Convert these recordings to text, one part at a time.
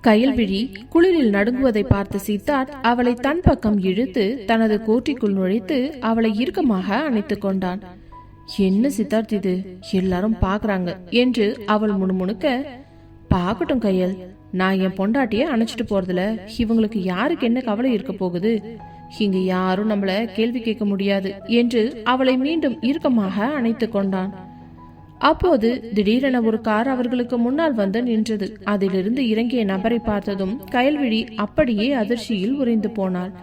கயல்விழி குளிரில் நடுங்குவதை பார்த்த சித்தார்த் அவளை தன் பக்கம் இழுத்து தனது கோட்டிக்குள் நுழைத்து அவளை இறுக்கமாக அணைத்துக் கொண்டான். என்ன சித்தார்த் இது, எல்லாரும் பாக்குறாங்க என்று அவள் முணுமுணுக்க, பாக்கட்டும் கையல், நான் என் பொண்டாட்டிய அணைச்சிட்டு போறதுல இவங்களுக்கு யாருக்கு என்ன கவலை இருக்க போகுது, இங்க யாரும் நம்மள கேள்வி கேட்க முடியாது என்று அவளை மீண்டும் இறுக்கமாக அணைத்துக் கொண்டான். அப்போது திடீரென ஒரு கார் அவர்களுக்கு முன்னால் வந்து நின்றது. அதிலிருந்து இறங்கிய நபரை பார்த்ததும் கயல்விழி அப்படியே அதிர்ச்சியில் உறைந்து போனாள்.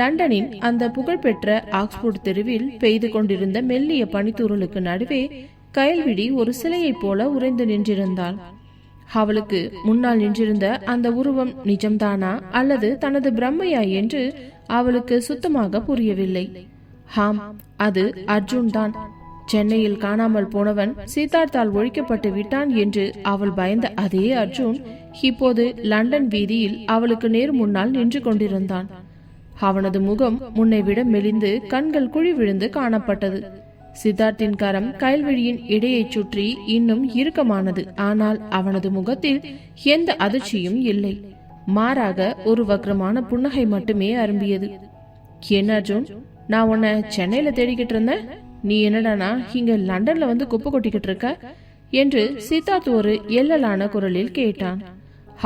லண்டனின் அந்த புகழ்பெற்ற ஆக்ஸ்போர்ட் தெருவில் பெய்து கொண்டிருந்த மெல்லிய பனித்தூறலுக்கு நடுவே கயல்விழி ஒரு சிலையைப் போல உறைந்து நின்றிருந்தாள். அவளுக்கு முன்னால் நின்றிருந்த அந்த உருவம் நிஜம்தானா அல்லது தனது பிரம்மையா என்று அவளுக்கு சுத்தமாக புரியவில்லை. ஹாம், அது அர்ஜுன் தான். சென்னையில் காணாமல் போனவன் சித்தார்த்தால் ஒழிக்கப்பட்டு விட்டான் என்று அவள் பயந்த அதே அர்ஜுன் இப்போது லண்டன் வீதியில் அவளுக்கு நேர் முன்னால் நின்று கொண்டிருந்தான். அவனது முகம் முன்னை விட மெலிந்து கண்கள் குழி விழுந்து காணப்பட்டது. சித்தார்த்தின் கரம் கயல்விழியின் இடையை சுற்றி இன்னும் இறுக்கமானது. ஆனால் அவனது முகத்தில் எந்த அதிர்ச்சியும் இல்லை. மாறாக ஒரு வக்ரமான புன்னகை மட்டுமே அரும்பியது. என்ன அர்ஜுன், நான் உன்னை சென்னையில தேடிக்கிட்டு இருந்தேன், நீ என்னடானா இங்க லண்டன்ல வந்து குப்பை கொட்டிக்கிட்டு இருக்க என்று சித்தார்த் ஒரு எல்லலான குரலில் கேட்டான்.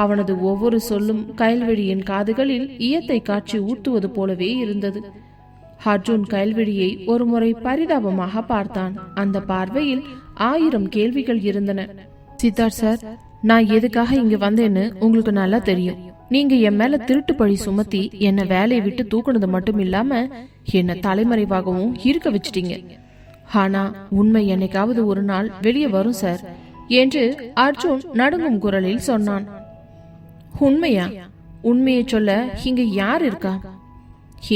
அவனது ஒவ்வொரு சொல்லும் கயல்விழியின் காதுகளில் ஈயத்தை காட்சி ஊட்டுவது போலவே இருந்தது. அர்ஜுன் கயல்விழியை ஒரு முறை பரிதாபமாக பார்த்தான். அந்த பார்வையில் 1000 கேள்விகள் இருந்தன. சித்தார்த் சார், நான் எதுக்காக இங்க வந்தேன்னு உங்களுக்கு நல்லா தெரியும். நீங்க என் மேல திருட்டு பழி சுமத்தி என்ன வேலையை விட்டு தூக்குனது மட்டும் இல்லாம என்ன தலைமறைவாகவும் இருக்க வச்சிட்டீங்க. ஆனா உண்மை என்னைக்காவது ஒரு நாள் வெளியே வரும் சார் என்று அர்ஜுன் நடுங்கும் குரலில் சொன்னான். உண்மையா? உண்மையை சொல்ல இங்க யார் இருக்கா?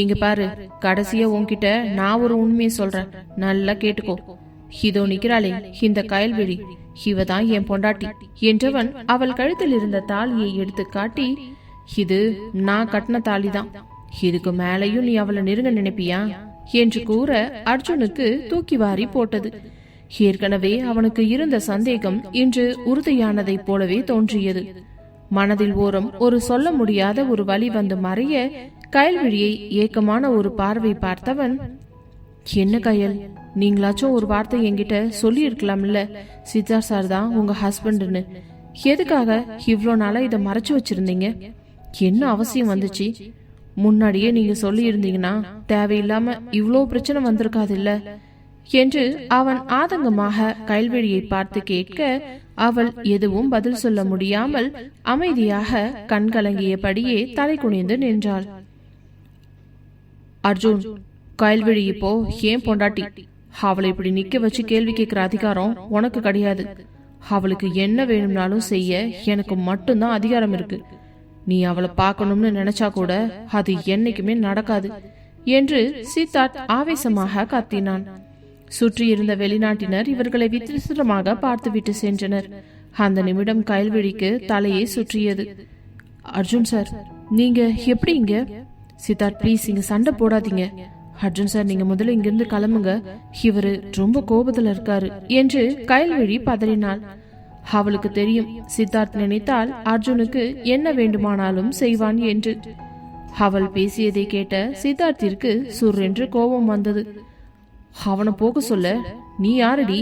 இங்க பாரு, கடைசியா உன்கிட்ட நான் ஒரு உண்மையை சொல்றேன், நல்லா கேட்டுக்கோ. இதோ நிக்கிறாளே இந்த கயல்விழி, இவதான் என் பொண்டாட்டி என்றவன் அவள் கழுத்தில் இருந்த தாலியை எடுத்து காட்டி, இது நான் கட்டின தாலிதான், இதுக்கு மேலையும் நீ அவளை நெருங்க நினைப்பியா என்று கூற அர்ஜுனுக்கு தூக்கி வாரி போட்டது. ஏற்கனவே அவனுக்கு இருந்த சந்தேகம் இன்று உறுதியானதை போலவே தோன்றியது. மனதில் ஓரம் ஒரு சொல்ல முடியாத ஒரு வலி வந்து மறைய கயல்விழியை ஏக்கமான ஒரு பார்வை பார்த்தவன், என்ன கயல், நீங்களாச்சும் ஒரு வார்த்தை என்கிட்ட சொல்லி இருக்கலாம்ல, சித்தார்த் சார் தான் உங்க ஹஸ்பண்ட்னு. எதுக்காக இவ்வளோ நாளா இதை மறைச்சு வச்சிருந்தீங்க? என்ன அவசியம் வந்துச்சு? முன்னாடியே நீங்க சொல்லி இருந்தீங்கன்னா தேவையில்லாம இவ்வளோ பிரச்சனை வந்திருக்காது இல்ல என்று அவன் ஆதங்கமாக கயல்விழியை பார்த்து கேட்க, அவள் எதுவும் பதில் சொல்ல முடியாமல் அமைதியாக கண்கலங்கியபடியே தலை குனிந்து நின்றாள். அர்ஜுன், கயல்விழி இப்போ ஏன் பொண்டாட்டி, அவளை இப்படி நிக்க வச்சு கேள்வி கேட்கிற அதிகாரம் உனக்கு கிடையாது. அவளுக்கு என்ன வேணும்னாலும் செய்ய எனக்கு மட்டும்தான் அதிகாரம் இருக்கு. நீ அவளை பார்க்கணும்னு நினைச்சா கூட அது என்னைக்குமே நடக்காது என்று சித்தார்த் ஆவேசமாக கத்தினான். சுற்றி இருந்த வெளிநாட்டினர் இவர்களை விசித்திரமாக பார்த்துவிட்டு சென்றனர். அந்த நிமிடம் கயல்விழிக்கு தலையை சுற்றியது. அர்ஜுன் சார், நீங்க எப்படி இங்க? சித்தார்த், ப்ளீஸ் இங்க சண்டை போடாதீங்க. அர்ஜுன் சார், நீங்க முதல்ல இங்கிருந்து கிளம்புங்க, இவரு ரொம்ப கோபத்துல இருக்காரு என்று கயல்விழி பதறினாள். அவளுக்கு தெரியும், சித்தார்த் நினைத்தால் அர்ஜுனுக்கு என்ன வேண்டுமானாலும் செய்வான் என்று. அவள் பேசியதை கேட்ட சித்தார்த்திற்கு சுரென்று கோபம் வந்தது. அவனை போக சொல்ல நீ யாரடி?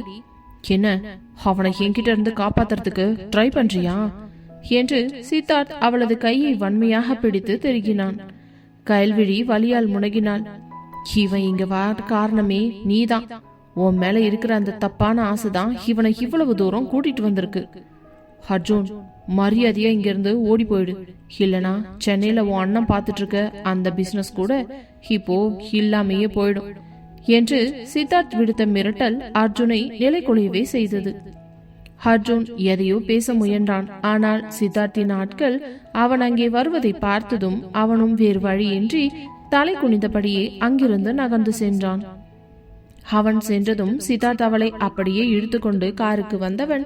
என்ன, அவனை என்கிட்ட இருந்து காப்பாத்துறதுக்கு ட்ரை பண்றியா என்று சித்தார்த் அவளது கையை வன்மையாக பிடித்து திருகினான். கயல்விழி வலியால் முனகினாள். இவன் இங்க வர காரணமே நீதான். உன் மேல இருக்கிற அந்த தப்பான ஆசைதான் இவனை இவ்வளவு தூரம் கூட்டிட்டு வந்திருக்கு. அர்ஜுன், மரியாதையா இங்க இருந்து ஓடி போயிடு, இல்லனா சென்னையில உன் அண்ணன் பாத்துட்டு இருக்க அந்த பிசினஸ் கூட இப்போ இல்லாமையே போயிடும் என்று சித்தார்த் விடுத்த மிரட்டல் அர்ஜுனை நிலைக்குலையவே செய்தது. அர்ஜுன் எதையோ பேச முயன்றான். ஆனால் சித்தார்த்தின் ஆட்கள் அவன் அங்கே வருவதை பார்த்ததும் அவனும் வேறு வழியின்றி தலை குனிந்தபடியே அங்கிருந்து நகர்ந்து சென்றான். அவன் சென்றதும் சித்தார்த் அவளை அப்படியே இழுத்துக்கொண்டு காருக்கு வந்தவன்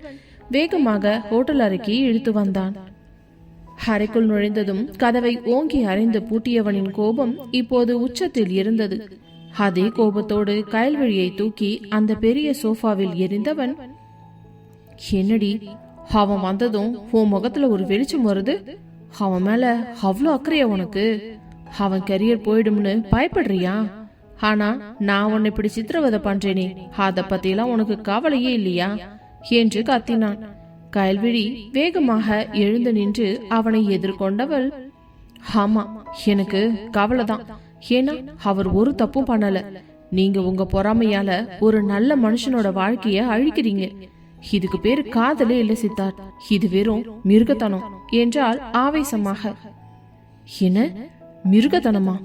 வேகமாக ஹோட்டல் அறைக்கு இழுத்து வந்தான். அறைக்குள் நுழைந்ததும் கதவை ஓங்கி அறைந்து பூட்டியவனின் கோபம் இப்போது உச்சத்தில் இருந்தது. அதே கோபத்தோடு கயல்விழியை தூக்கி அந்த பெரிய சோஃபாவில் எரிந்தவன், என்னடி, அவன் வந்ததும் உன் முகத்துல ஒரு வெளிச்சம் வருது, அவன் மேல அவ்வளோ அக்கறையா உனக்கு? அவன் கரியர் போயிடும்னு பயப்படுறியா? ஆனா நான் உன்னை இப்படி சித்திரவதை பண்றேனே, அத பத்தியெல்லாம் உனக்கு கவலையே இல்லையா என்று கத்தினான். கயல்விழி வேகமாக எழுந்து நின்று அவனை எதிர்கொண்டவள், ஆமா எனக்கு கவலைதான். ஏன்னா அவர் ஒரு தப்பும் பண்ணல. நீங்க உங்க பொறாமையால ஒரு நல்ல மனுஷனோட வாழ்க்கைய அழிக்கிறீங்க. இதுக்கு பேரு காதலே இல்ல சித்தார்த், இது வெறும் மிருகத்தனம் என்றால் ஆவேசமாக. என்ன மிருகத்தனமா?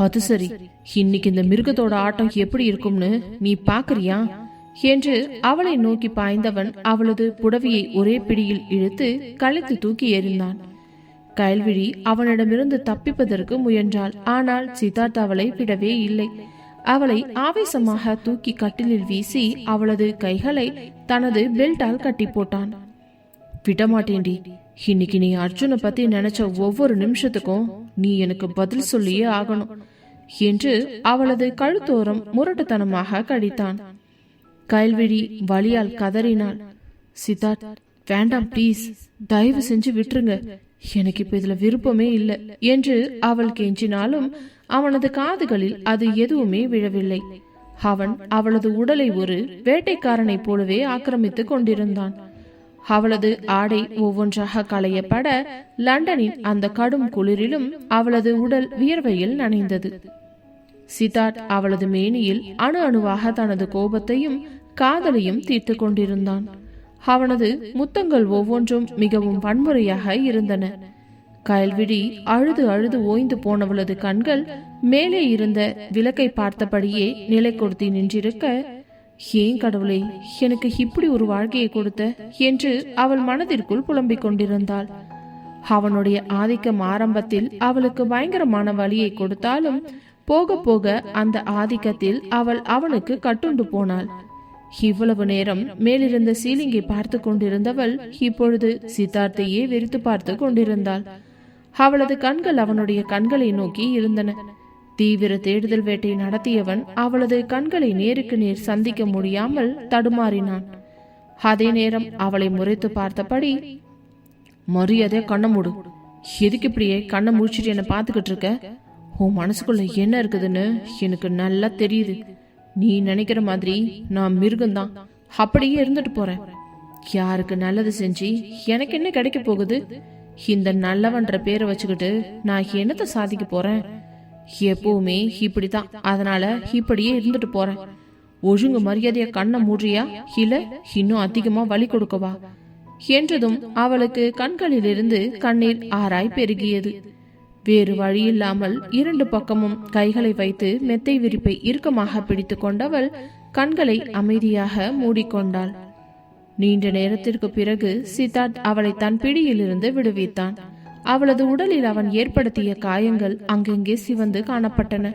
அது சரி, இன்னைக்கு இந்த மிருகத்தோட ஆட்டம் எப்படி இருக்கும்னு நீ பாக்குறியா என்று அவளை நோக்கி பாய்ந்தவன் அவளது புடவையை ஒரே பிடியில் இழுத்து களைத்து தூக்கி எறிந்தான். கயல்விழி அவனிடமிருந்து தப்பிப்பதற்கு முயன்றாள். ஆனால் சித்தார்த் அவளை விடவே இல்லை. அவளை ஆவேசமாக தூக்கி கட்டிலில் வீசி அவளது கைகளை தனது பெல்ட்டால் கட்டி போட்டான். விடமாட்டேண்டி, இன்னைக்கு நீ அர்ஜுனை பத்தி நினைச்ச ஒவ்வொரு நிமிஷத்துக்கும் நீ எனக்கு பதில் சொல்லியே ஆகணும் என்று அவளது கழுத்தோரம் முரட்டுத்தனமாக கடித்தான். கயல்விழி வலியால் கதறினாள். சித்தார்த் வேண்டாம், ப்ளீஸ், தயவு செஞ்சு விட்டுருங்க, எனக்கு இப்ப இதுல விருப்பமே இல்லை என்று அவள் கெஞ்சினாலும் அவனது காதுகளில் அது எதுவுமே விழவில்லை. அவன் அவளது உடலை ஒரு வேட்டைக்காரனை போலவே ஆக்கிரமித்துக் கொண்டிருந்தான். அவளது ஆடை ஒவ்வொன்றாக களையப்பட லண்டனின் அந்த கடும் குளிரிலும் அவளது உடல் வியர்வையில் நனைந்தது. சித்தார்த் அவளது மேனியில் அணு அணுவாக தனது கோபத்தையும் காதலையும் தீர்த்து கொண்டிருந்தான். அவனது முத்தங்கள் ஒவ்வொன்றும் மிகவும் வன்முறையாக இருந்தன. கயல்விழி அழுது அழுது ஓய்ந்து போனவளது கண்கள் மேலே இருந்த விளக்கை பார்த்தபடியே நிலை கொடுத்தி நின்றிருக்க, ஏன் கடவுளே எனக்கு இப்படி ஒரு வாழ்க்கையை கொடுத்த என்று அவள் மனதிற்குள் புலம்பிக் கொண்டிருந்தாள். அவனுடைய ஆதிக்கம் ஆரம்பத்தில் அவளுக்கு பயங்கரமான வலியை கொடுத்தாலும் போக போக அந்த ஆதிக்கத்தில் அவள் அவனுக்கு கட்டுண்டு போனாள். இவ்வளவு நேரம் மேலிருந்த சீலிங்கை பார்த்து கொண்டிருந்தவள் இப்பொழுது சித்தார்த்தையே வெறித்து பார்த்து கொண்டிருந்தாள். அவளது கண்கள் அவனுடைய கண்களை நோக்கி இருந்தன. தீவிர தேடுதல் வேட்டை நடத்தியவன் அவளது கண்களை நேருக்கு நேர் சந்திக்க முடியாமல் தடுமாறினான். அதே நேரம் அவளை முறைத்து பார்த்தபடி, மரியாதை கண்ண மூடு, எதுக்கு இப்படியே கண்ணை முடிச்சிட்டு என்ன பாத்துக்கிட்டு இருக்க? உன் மனசுக்குள்ள என்ன இருக்குதுன்னு எனக்கு நல்லா தெரியுது. நீ நினைக்கிற மாதிரி நான் மிருகம்தான், அப்படியே இருந்துட்டு போறேன். யாருக்கு நல்லது செஞ்சு எனக்கு என்ன கிடைக்க போகுது? இந்த நல்லவன்ற பேரை வச்சுக்கிட்டு நான் என்னத்தை சாதிக்க போறேன்? எப்பவுமே இப்படித்தான், அதனால இப்படியே இருந்துட்டு போறேன். ஒழுங்கு மரியாதைய கண்ணை மூடுறியா, இல்ல இன்னும் அதிகமா வலி கொடுக்கவா என்றதும் அவளுக்கு கண்களிலிருந்து கண்ணீர் ஆராய் பெருகியது. வேறு வழியில்லாமல் இரண்டு பக்கமும் கைகளை வைத்து மெத்தை விரிப்பை இறுக்கமாக பிடித்து கொண்டவள் கண்களை அமைதியாக மூடிக்கொண்டாள். நீண்ட நேரத்திற்கு பிறகு சித்தார்த் அவளை தன் பிடியிலிருந்து விடுவித்தான். அவளது உடலில் அவன் ஏற்படுத்திய காயங்கள் அங்கெங்கே சிவந்து காணப்பட்டன.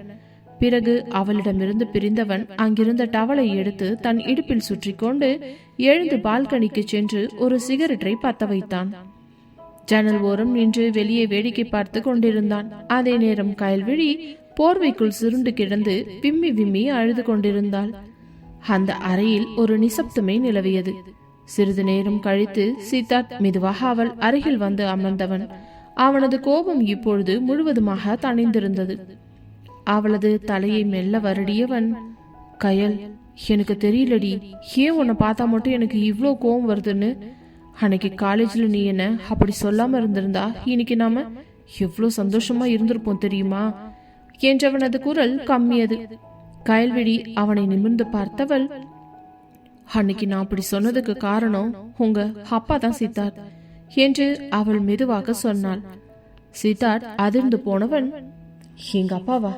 பிறகு அவளிடமிருந்து பிரிந்தவன் அங்கிருந்த டவலை எடுத்து தன் இடுப்பில் சுற்றி கொண்டு எழுந்து பால்கனிக்கு சென்று ஒரு சிகரெட்டை பத்த வைத்தான். ஜன்னல் ஓரம் நின்று வெளியே வேடிக்கை பார்த்து கொண்டிருந்தான். அதே நேரம் கயல்விழி போர்வைக்குள் சுருண்டு கிடந்து விம்மி விம்மி அழுது கொண்டிருந்தாள். அந்த அறையில் ஒரு நிசப்தமே நிலவியது. சிறிது நேரம் கழித்து சித்தார்த் மெதுவாக அவள் அருகில் வந்து அமர்ந்தவன். அவனது கோபம் இப்பொழுது முழுவதுமாக தணிந்திருந்தது. அவளது தலையை மெல்ல வருடியவன், கயல், எனக்கு தெரியலடி, ஏன் உன்னை பார்த்தா மட்டும் எனக்கு இவ்வளோ கோபம் வருதுன்னு. அன்னைக்கு காலேஜ்ல நீ என்ன அப்படி சொல்லாம இருந்திருந்தா இன்னைக்கு நாம எவ்வளோ சந்தோஷமா இருந்திருப்போம் தெரியுமா என்றவனது குரல் கம்மியது. கயல்விழி அவனை நிமிர்ந்து பார்த்தவள், அன்னைக்கு நான் அப்படி சொன்னதுக்கு காரணம் உங்க அப்பா தான் சித்தார்த் என்று அவள் மெதுவாக சொன்னாள். சித்தார்த் அதிர்ந்து போனவன், எங்க அப்பாவா?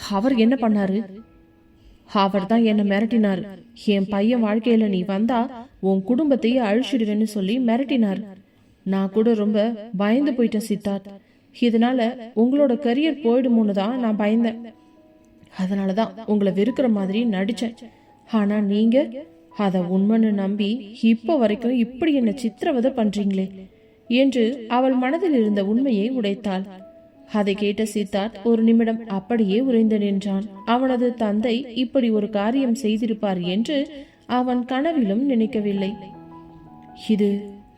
அவர் என்ன பண்ணாரு? அவர் தான் என்ன மிரட்டினார். என் பையன் வாழ்க்கையில நீ வந்தா உன் குடும்பத்தையே அழிச்சிடுவேன்னு சொல்லி மிரட்டினார். நான் கூட ரொம்ப பயந்து போயிட்டேன் சித்தார்த். இதனால உங்களோட கரியர் போயிடுமோன்னு தான் நான் பயந்தேன். அதனாலதான் உங்களை வெறுக்கிற மாதிரி நடிச்சேன். ஆனா நீங்க அத உண்மைன்னு நம்பி இப்ப வரைக்கும் இப்படி என்ன சித்திரவதை பண்றீங்களே என்று அவள் மனதில் இருந்த உண்மையை உடைத்தாள். அதை கேட்ட சித்தார்த் ஒரு நிமிடம் அப்படியே உறைந்து நின்றான். அவனது தந்தை இப்படி ஒரு காரியம் செய்திருப்பார் என்று அவன் கனவிலும் நினைக்கவில்லை. இது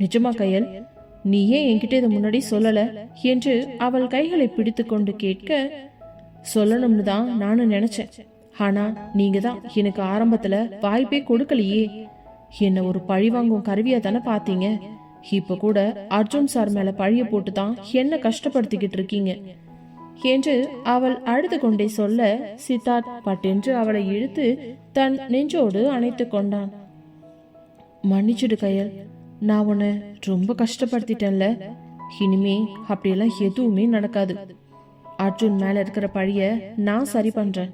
நிஜமா கயல்? நீ ஏன் என்கிட்ட இதை முன்னாடி சொல்லல என்று அவள் கைகளை பிடித்து கொண்டு கேட்க, சொல்லணும்னு தான் நானும் நினைச்சேன். ஆனா நீங்க தான் எனக்கு ஆரம்பத்துல வாய்ப்பே கொடுக்கலையே. என்ன ஒரு பழிவாங்கும் கருவியா தானே பாத்தீங்க. இப்ப கூட அர்ஜுன் சார் மேல பழிய போட்டு தான் என்ன கஷ்டப்படுத்திக்கிட்டு இருக்கீங்க என்று அவள் அழுது கொண்டே சொல்ல, சித்தார்த் பட்டென்று அவளை இழுத்து தன் நெஞ்சோடு அணைத்து கொண்டான். மன்னிச்சுடு கயல், நான் உன்னை ரொம்ப கஷ்டப்படுத்திட்டேன்ல. இனிமே அப்படியெல்லாம் எதுவுமே நடக்காது. அர்ஜுன் மேல இருக்கிற பழிய நான் சரி பண்றேன்.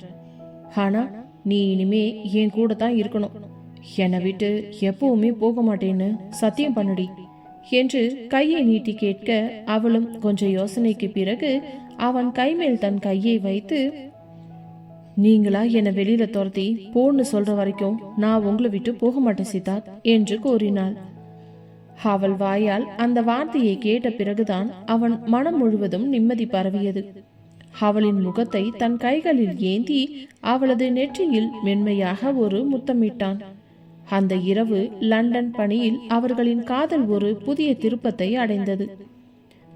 ஆனா நீ இனிமே என் கூட தான் இருக்கணும். என்னை விட்டு எப்பவுமே போக மாட்டேன்னு சத்தியம் பண்ணுடி என்று கையை நீட்டி கேட்க, அவளும் கொஞ்சம் யோசனைக்கு பிறகு அவன் கைமேல் தன் கையை வைத்து, நீங்களா என்னை வெளியில துரத்தி போன்னு சொல்ற வரைக்கும் நான் உங்களை விட்டு போக மாட்டேன் சித்தார்த் என்று கூறினாள். அவள் வாயால் அந்த வார்த்தையை கேட்ட பிறகுதான் அவன் மனம் முழுவதும் நிம்மதி பரவியது. அவளின் முகத்தை தன் கைகளில் ஏந்தி அவளது நெற்றியில் மென்மையாக ஒரு முத்தமிட்டான். அந்த இரவு லண்டன் பணியில் அவர்களின் காதல் ஒரு புதிய திருப்பத்தை அடைந்தது.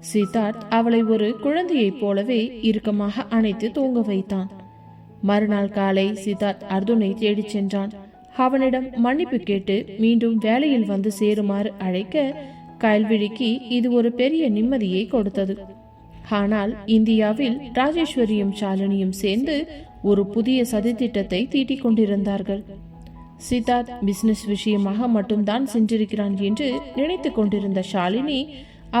சித்தார்த் அவளை ஒரு குழந்தையைப் போலவே இறுக்கமாக அணைத்து தூங்க வைத்தான். மறுநாள் காலை சித்தார்த் அர்ஜுனை தேடிச் சென்றான். அவனிடம் மன்னிப்பு கேட்டு மீண்டும் வேலையில் வந்து சேருமாறு அழைக்க, கயல்விழிக்கு இது ஒரு பெரிய நிம்மதியை கொடுத்தது. ஆனால் இந்தியாவில் ராஜேஸ்வரியும் ஷாலினியும் சேர்ந்து ஒரு புதிய சதித்திட்டத்தை தீட்டிக் கொண்டிருந்தார்கள். சித்தார்த் பிசினஸ் விஷயமாக மட்டும்தான் சென்றிருக்கிறான் என்று நினைத்து கொண்டிருந்த ஷாலினி,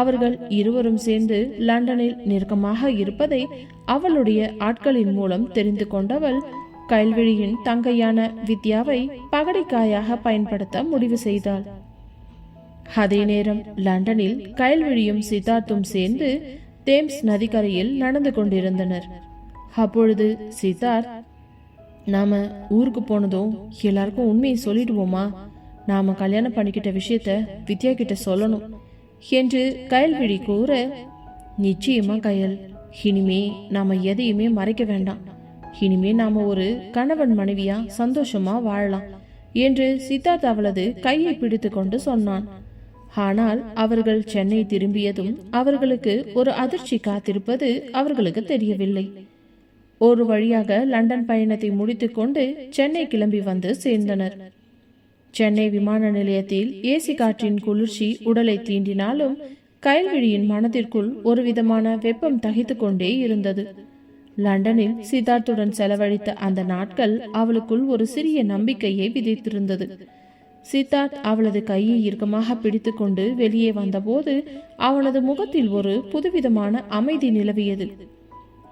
அவர்கள் இருவரும் சேர்ந்து லண்டனில் நெருக்கமாக இருப்பதை அவளுடைய ஆட்களின் மூலம் தெரிந்து கொண்டவள் கயல்விழியின் தங்கையான வித்யாவை பகடைக்காயாக பயன்படுத்த முடிவு செய்தாள். அதே நேரம் லண்டனில் கயல்விழியும் சித்தார்த்தும் சேர்ந்து தேம்ஸ் நதிக்கரையில் நடந்து கொண்டிருந்தனர். அப்பொழுது சித்தார்த், நாம ஊருக்கு போனதும் எல்லாருக்கும் உண்மையை சொல்லிடுவோமா? நாம கல்யாணம் பண்ணிக்கிட்ட விஷயத்த வித்யா கிட்ட சொல்லணும் என்று கயல்விழி கூற, நிச்சயமா கயல், இனிமே நாம எதையுமே மறைக்க வேண்டாம். இனிமே நாம ஒரு கணவன் மனைவியா சந்தோஷமா வாழலாம் என்று சித்தார்த் அவளது கையை பிடித்து கொண்டு சொன்னான். ஆனால் அவர்கள் சென்னை திரும்பியதும் அவர்களுக்கு ஒரு அதிர்ச்சி காத்திருப்பது அவர்களுக்கு தெரியவில்லை. ஒரு வழியாக லண்டன் பயணத்தை முடித்துக்கொண்டு சென்னை கிளம்பி வந்து சேர்ந்தனர். சென்னை விமான நிலையத்தில் ஏசி காற்றின் குளிர்ச்சி உடலை தீண்டினாலும் கயல்விழியின் மனதிற்குள் ஒரு விதமான வெப்பம் தகித்து கொண்டே இருந்தது. லண்டனில் சித்தார்த்துடன் செலவழித்த அந்த நாட்கள் அவளுக்குள் ஒரு சிறிய நம்பிக்கையை விதைத்திருந்தது. சித்தார்த் அவளது கையை இறுக்கமாக பிடித்து கொண்டு வெளியே வந்தபோது அவனது முகத்தில் ஒரு புதுவிதமான அமைதி நிலவியது.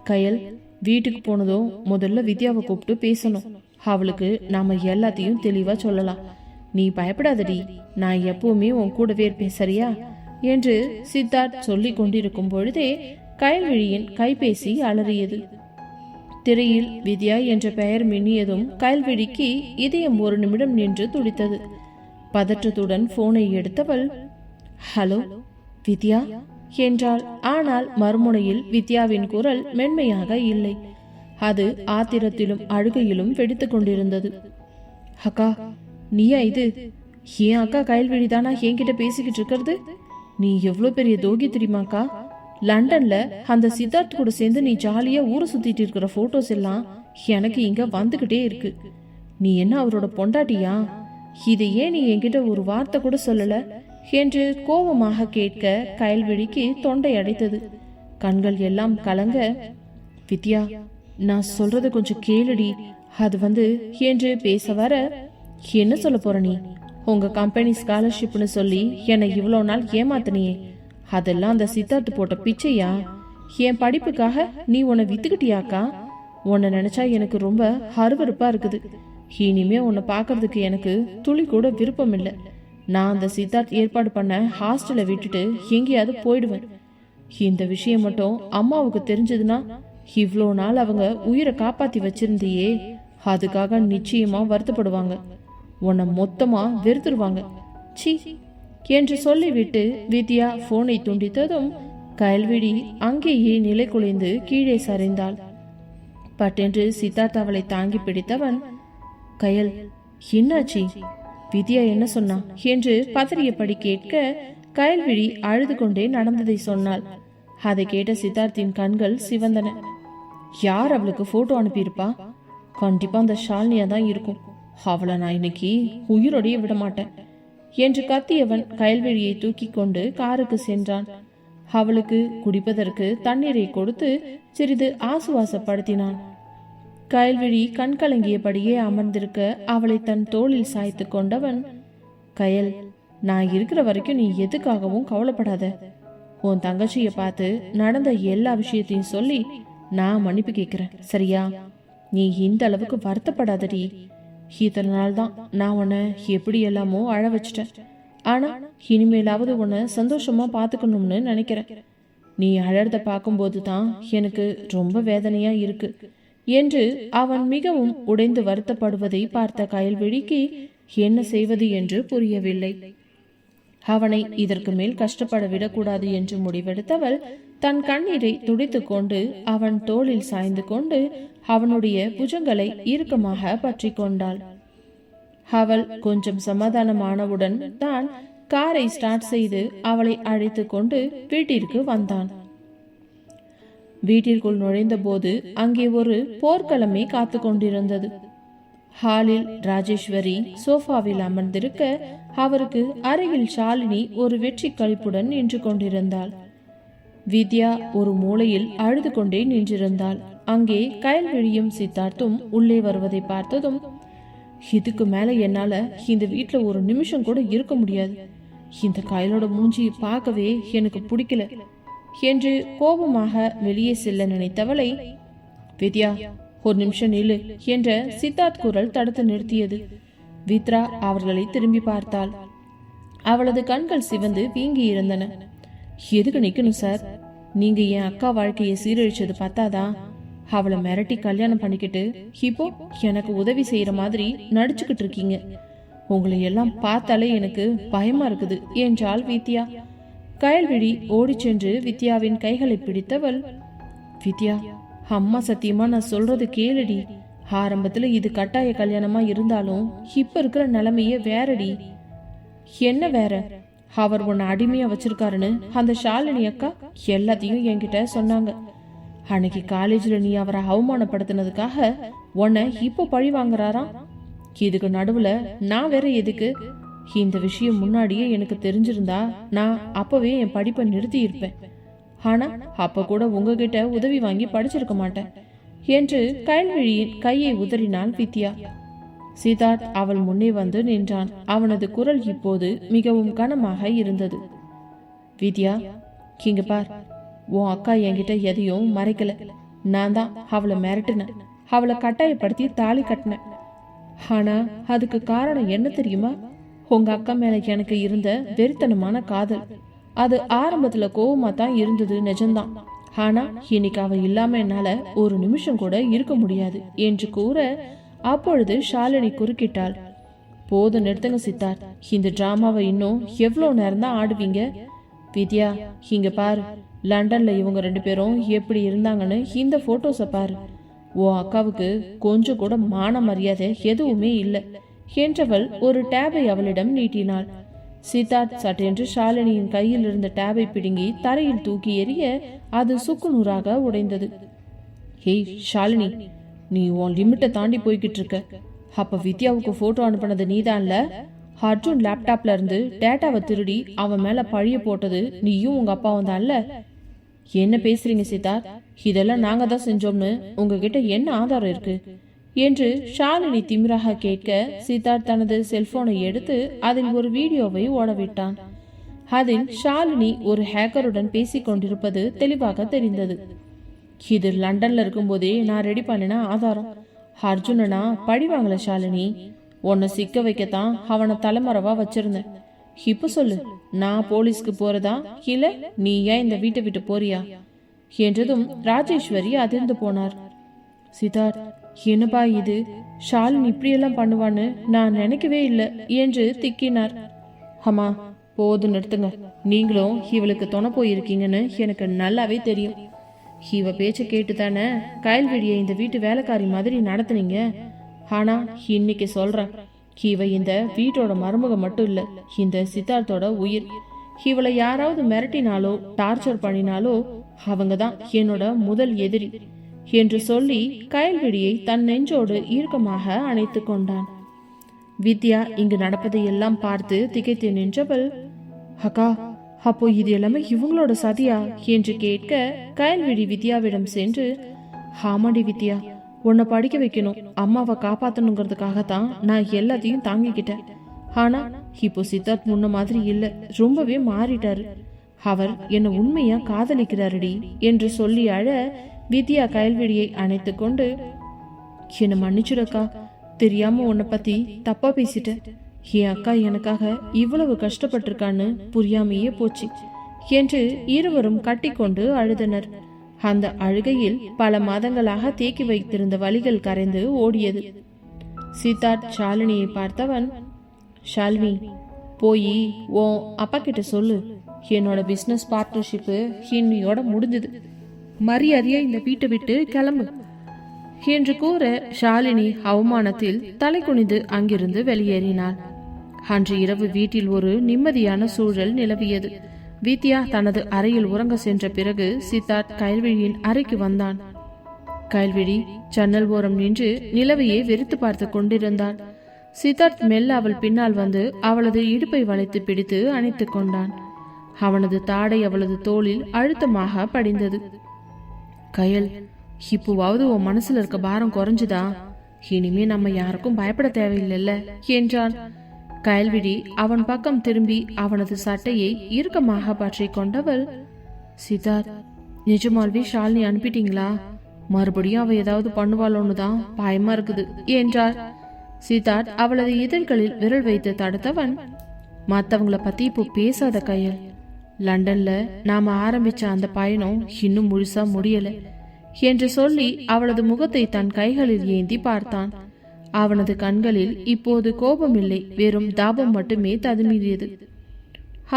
கயல், வீட்டுக்கு போனதும் முதல்ல வித்யாவை கூப்பிட்டு பேசணும். அவளுக்கு நாம எல்லாத்தையும் தெளிவா சொல்லலாம். நீ பயப்படாதடி, நான் எப்பவுமே உன் கூடவே இருப்பேன், சரியா என்று சித்தார்த் சொல்லிக் கொண்டிருக்கும் பொழுதே கயல்விழியின் கைபேசி அலறியது. திரையில் வித்யா என்ற பெயர் மின்னியதும் கயல்விழிக்கு இதயம் ஒரு நிமிடம் நின்று துடித்தது. பதற்றத்துடன் போனை எடுத்தவள், ஹலோ வித்யா என்றாள். ஆனால் மறுமுனையில் வித்யாவின் குரல் மென்மையாக இல்லை. அது ஆத்திரத்திலும் அழுகையிலும் வெடித்து கொண்டிருந்தது. அக்கா, நீயா இது? ஏன் அக்கா கயல்விழிதானா என்கிட்ட பேசிக்கிட்டு இருக்கிறது? நீ எவ்வளவு பெரிய தோகி தெரியுமாக்கா? லண்டன்ல அந்த சித்தார்த் கூட சேர்ந்து நீ ஜாலியா ஊரை சுத்திட்டு இருக்கிற போட்டோஸ் எல்லாம் எனக்கு இங்க வந்துகிட்டே இருக்கு. நீ என்ன அவரோட பொண்டாட்டியா? இதை ஏன் நீ என்கிட்ட ஒரு வார்த்தை கூட சொல்லல என்று கோபமாக கேட்க கயல்விழிக்கு தொண்டை அடைத்தது. கண்கள் எல்லாம் கலங்க, வித்யா, நான் சொல்றது கொஞ்சம் கேளுடி. அது என்று பேச வர, என்ன சொல்ல போற நீ? உங்க கம்பெனி ஸ்காலர்ஷிப்னு சொல்லி என்னை இவ்வளோ நாள் ஏமாத்தினியே, அதெல்லாம் அந்த சித்தார்த்து போட்ட பிச்சையா? என் படிப்புக்காக நீ உன்னை வித்துக்கிட்டியாக்கா? உன்னை நினைச்சா எனக்கு ரொம்ப அருவருப்பா இருக்குது. இனிமே உன்னை பாக்குறதுக்கு எனக்கு துளி கூட விருப்பம் இல்லை. நான் அந்த சித்தார்த் ஏற்பாடு பண்ண ஹாஸ்டலை விட்டுட்டு எங்கேயாவது போயிடுவேன். இந்த விஷயம் மட்டும் அம்மாவுக்கு தெரிஞ்சதுன்னா, இவ்வளோ நாள் அவங்க உயிரை காப்பாத்தி வச்சிருந்தியே, அதுக்காக நிச்சயமா வருத்தப்படுவாங்க. உன்னை மொத்தமா வெறுத்துருவாங்க. சி என்று சொல்லிவிட்டு வித்யா போனை துண்டித்ததும் கயல்விழி அங்கேயே நிலை குலைந்து கீழே சரிந்தாள். பட்டென்று சித்தார்த் அவளை தாங்கி பிடித்தவன், கயல், என்னாச்சி? வித்யா என்ன சொன்னா என்று பதறியபடி கேட்க கயல்விழி அழுது கொண்டே நடந்ததை சொன்னாள். அதை கேட்ட சித்தார்த்தின் கண்கள் சிவந்தன. யார் அவளுக்கு போட்டோ அனுப்பியிருப்பா? கண்டிப்பா அந்த ஷாலினியா தான் இருக்கும். அவளை நான் இன்னைக்கு உயிரோடையே விட மாட்டேன் என்று கத்தியவன் கயல்விழியை தூக்கி கொண்டு காருக்கு சென்றான். அவளுக்கு குடிப்பதற்கு தண்ணீரை கொடுத்து சிறிது ஆசுவாசப்படுத்தினான். கயல்விழி கண்கலங்கியபடியே அமர்ந்திருக்க அவளை தன் தோளில் சாய்த்து கொண்டவன், கயல், நான் இருக்கிற வரைக்கும் நீ எதுக்காகவும் கவலைப்படாத. உன் தங்கச்சியை பார்த்து நடந்த எல்லா விஷயத்தையும் சொல்லி நான் மன்னிப்பு கேட்கிறேன், சரியா? நீ இந்த அளவுக்கு வருத்தப்படாதடி. இத்தனை நாள் தான் நான் உன்னை எப்படி எல்லாமோ அழ வச்சிட்டேன். ஆனா இனிமேலாவது உன்னை சந்தோஷமா பாத்துக்கணும்னு நினைக்கிறேன். நீ அழறத பார்க்கும்போது தான் எனக்கு ரொம்ப வேதனையா இருக்கு என்று அவன் மிகவும் உடைந்து வருத்தப்படுவதை பார்த்த கயல்விழிக்கு என்ன செய்வது என்று புரியவில்லை. அவனை இதற்கு மேல் கஷ்டப்பட விடக்கூடாது என்று முடிவெடுத்தவள் தன் கண்ணீரை துடைத்து கொண்டு அவன் தோளில் சாய்ந்து கொண்டு அவனுடைய புஜங்களை இறுக்கமாக பற்றி கொண்டாள். அவள் கொஞ்சம் சமாதானமானவுடன் தான் காரை ஸ்டார்ட் செய்து அவளை அழைத்து கொண்டு வீட்டிற்கு வந்தான். வீட்டிற்குள் நுழைந்த போது அங்கே ஒரு போர்க்களமே காத்து கொண்டிருந்தது. ஹாலில் ராஜேஸ்வரி சோஃபாவில் அமர்ந்திருக்க அவருக்கு அருகில் ஷாலினி ஒரு வெற்றி களிப்புடன் நின்று கொண்டிருந்தாள். வித்யா ஒரு மூலையில் அழுது கொண்டே நின்றிருந்தாள். அங்கே கயல்விழியும் சித்தார்த்தும் உள்ளே வருவதை பார்த்ததும், இதுக்கு மேல என்னால இந்த வீட்டுல ஒரு நிமிஷம் கூட இருக்க முடியாது. இந்த கயலோட மூஞ்சியை பார்க்கவே எனக்கு பிடிக்கல என்று கோபமாக வெளியே செல்ல நினைத்தவளை, வித்யா ஒரு நிமிஷம் நில்லு என்ற சித்தார்த் குரல் தடுத்து நிறுத்தியது. வித்ரா அவர்களை திரும்பி பார்த்தாள். அவளது கண்கள் சிவந்து வீங்கி இருந்தன. எதுக்கு நிக்கணும் சார்? நீங்க என் அக்கா வாழ்க்கையை சீரழிச்சது பார்த்தாதான் அவளை மிரட்டி கல்யாணம் பண்ணிக்கிட்டு இப்போ எனக்கு உதவி செய்யற மாதிரி நடிச்சுக்கிட்டு இருக்கீங்க. உங்களை எல்லாம் பார்த்தாலே எனக்கு பயமா இருக்குது என்றாள் வித்யா. கயல்விழி ஓடி சென்று வித்யாவின் கைகளை பிடித்தவள், வித்யா, அம்மா சத்தியமா நான் சொல்றது கேளுடி. ஆரம்பத்துல இது கட்டாய கல்யாணமா இருந்தாலும் இப்ப இருக்கிற நிலைமையே வேறடி. என்ன வேற? அவர் உன்னை அடிமையா வச்சிருக்காருன்னு அந்த ஷாலினி அக்கா எல்லாத்தையும் என்கிட்ட சொன்னாங்க. அன்னைக்கு காலேஜ்ல நீ அவரை அவமானப்படுத்தினதுக்காக உன்னை இப்போ பழி வாங்குறாராம். இதுக்கு நடுவுல நான் வேற எதுக்கு? இந்த விஷயம் முன்னாடியே எனக்கு தெரிஞ்சிருந்தா நான் அப்பவே என் படிப்பை நிறுத்தி இருப்பேன். ஆனா அப்ப கூட உங்ககிட்ட உதவி வாங்கி படிச்சிருக்க மாட்டேன் என்று கயல்விழியின் கையை உதறினாள் வித்யா. சித்தார்த் அவள் முன்னே வந்து நின்றான். அவனது குரல் இப்போது மிகவும் கனமாக இருந்தது. வித்யா, இங்க பார், உன் அக்கா என்கிட்ட எதையும் மறைக்கல. நான் தான் அவளை மிரட்டினேன், அவளை கட்டாயப்படுத்தி தாலி கட்டினேன். ஆனா அதுக்கு காரணம் என்ன தெரியுமா? உங்க அக்கா மேல எனக்கு இருந்த வெறித்தனமான காதல். அது ஆரம்பத்துல கோவமா தான் இருந்தது, நிஜம்தான். ஆனா இன்னைக்கு அவ இல்லாம என்னால ஒரு நிமிஷம் கூட இருக்க முடியாது என்று கூற, அப்பொழுது ஷாலினி குறுக்கிட்டாள். போதும் நிறுத்துங்க சித்தார்த், இந்த டிராமாவை இன்னும் எவ்வளவு நேரம் தான் ஆடுவீங்க? வித்யா, இங்க பாரு, லண்டன்ல இவங்க 2 பேரும் எப்படி இருந்தாங்கன்னு இந்த போட்டோஸை பாரு. உன் அக்காவுக்கு கொஞ்சம் கூட மான மரியாதை எதுவுமே இல்லை என்றவள் ஒரு டேபை அவளிடம் நீட்டினாள். சித்தார்த் சட்டென்று ஷாலினியின் கையில் இருந்த டேபை பிடுங்கி தரையில் தூக்கி எறிய அது சுக்குநூறாக உடைந்தது. ஹேய் ஷாலினி, நீ உன் லிமிட்டை தாண்டி போய்கிட்டு இருக்க. அப்ப வித்யாவுக்கு போட்டோ அனுப்பினது நீதான்ல? அர்ஜுன் லேப்டாப்ல இருந்து டேட்டாவை திருடி அவன் மேல பழிய போட்டது நீயும் உங்க அப்பாவும் தான்ல? என்ன பேசுறீங்க சித்தார்த்? இதெல்லாம் நாங்க தான் செஞ்சோம்னு உங்ககிட்ட என்ன ஆதாரம் இருக்கு என்று ஷாலினி திமிராக கேட்க, சித்தார்த் தனது செல்போனை எடுத்து அதில் ஒரு வீடியோவை ஓடவிட்டான். அதில் ஷாலினி ஒரு ஹேக்கருடன் பேசிக் கொண்டிருப்பது தெளிவாக தெரிந்தது. இது லண்டன்ல இருக்கும்போதே நான் ரெடி பண்ணின ஆதாரம். அர்ஜுனனா பழி வாங்கல ஷாலினி, உன்னை சிக்க வைக்கத்தான் அவனை தலைமறைவா வச்சிருந்தேன். இப்ப சொல்லு, நான் போலீஸ்க்கு போறதா இல்ல நீ ஏன் இந்த வீட்டை விட்டு போறியா என்றதும் ராஜேஸ்வரி அதிர்ந்து போனார். சித்தார்த், என்னப்பா இது? ஷாலினி இப்படியெல்லாம் பண்ணுவான்னு நான் நினைக்கவே இல்லை என்று திக்கினார். அம்மா போது நிறுத்துங்க. நீங்களும் இவளுக்கு துணை போயிருக்கீங்கன்னு எனக்கு நல்லாவே தெரியும். இவ பேச்ச கேட்டு தானே கயல்விழியை இந்த வீட்டு வேலைக்காரி மாதிரி நடத்துனீங்க. ஆனா இன்னைக்கு சொல்றேன், இவ இந்த வீட்டோட மருமக மட்டும் இல்ல, இந்த சித்தார்த்தோட உயிர். இவளை யாராவது மிரட்டினாலோ டார்ச்சர் பண்ணினாலோ அவங்க தான் என்னோட முதல் எதிரி என்று சொல்லி கயல்விழியை தன் நெஞ்சோடு இறுக்கமாக அணைத்து கொண்டான். வித்யா இங்கு நடப்பதை எல்லாம் பார்த்து திகைத்து நின்றவள், அக்கா அப்போ இது எல்லாமே இவங்களோட சதியா என்று கேட்க கயல்விழி வித்யாவிடம் சென்று, ஆமாடி வித்யா, உன்னை படிக்க வைக்கணும், அம்மாவை காப்பாத்தணுங்கிறதுக்காகத்தான் நான் எல்லாத்தையும் தாங்கிக்கிட்டேன். ஆனா இப்போ சித்தார்த் முன்ன மாதிரி இல்ல, ரொம்பவே மாறிட்டாரு. அவர் என்னை உண்மையா காதலிக்கிறாருடி என்று சொல்லி அழ வித்யா கயல்விழியை அணைத்து கொண்டு, என்னை மன்னிச்சுடக்கா, தெரியாம உன்னை பத்தி தப்பா பேசிட்டேன். என் அக்கா எனக்காக இவ்வளவு கஷ்டப்பட்டிருக்கான்னு புரியாமையே போச்சு என்று இருவரும் கட்டிக்கொண்டு அழுதனர். அந்த அழுகையில் பல மாதங்களாக தேக்கி வைத்திருந்த வலிகள் கரைந்து ஓடியது. சித்தார்த் ஷாலினியை பார்த்தவன், ஷாலினி போய் ஓ அப்பா கிட்ட சொல்லு, என்னோட பிசினஸ் பார்ட்னர்ஷிப்பு இன்னையோட முடிஞ்சது, மரியாதையா இந்த வீட்டை விட்டு கிளம்பு என்று கூற ஷாலினி அவமானத்தில் தலை குனிந்து அங்கிருந்து வெளியேறினாள். அன்று இரவு வீட்டில் ஒரு நிம்மதியான சூழல் நிலவியது. வித்யா தனது அறையில் உறங்க சென்ற பிறகு சித்தார்த் கயல்விழியின் அறைக்கு வந்தான். கயல்விழி ஜன்னல் ஓரம் நின்று நிலவையே வெறுத்து பார்த்து கொண்டிருந்தான். சித்தார்த் மெல்ல அவள் பின்னால் வந்து அவளது இடுப்பை வளைத்து பிடித்து அணைத்து கொண்டான். அவனது தாடை அவளது தோளில் அழுத்தமாக படிந்தது. கயல், இப்போவாவது உன் மனசுல இருக்க பாரம் குறைஞ்சுதா? இனிமே நம்ம யாருக்கும் பயப்பட தேவையில்லைல்ல என்றான். கயல்விழி அவன் பக்கம் திரும்பி அவனது சட்டையை இறுக்கமாக பற்றி கொண்டவள், சித்தார்த், நிஜமால்வே ஷாலினி அனுப்பிட்டீங்களா? மறுபடியும் அவ ஏதாவது பண்ணுவாளோன்னு தான் பயமா இருக்குது என்றார். சித்தார்த் அவளது இதழ்களில் விரல் வைத்து தடுத்தவன், மற்றவங்கள பத்தி இப்போ பேசாத கயல். லண்டன்ல நாம ஆரம்பிச்ச அந்த பயணம் இன்னும் முழுசா முடியல என்று சொல்லி அவளது முகத்தை தன் கைகளில் ஏந்தி பார்த்தான். அவனது கண்களில் இப்போது கோபமில்லை, வெறும் தாபம் மட்டுமே ததுமியது.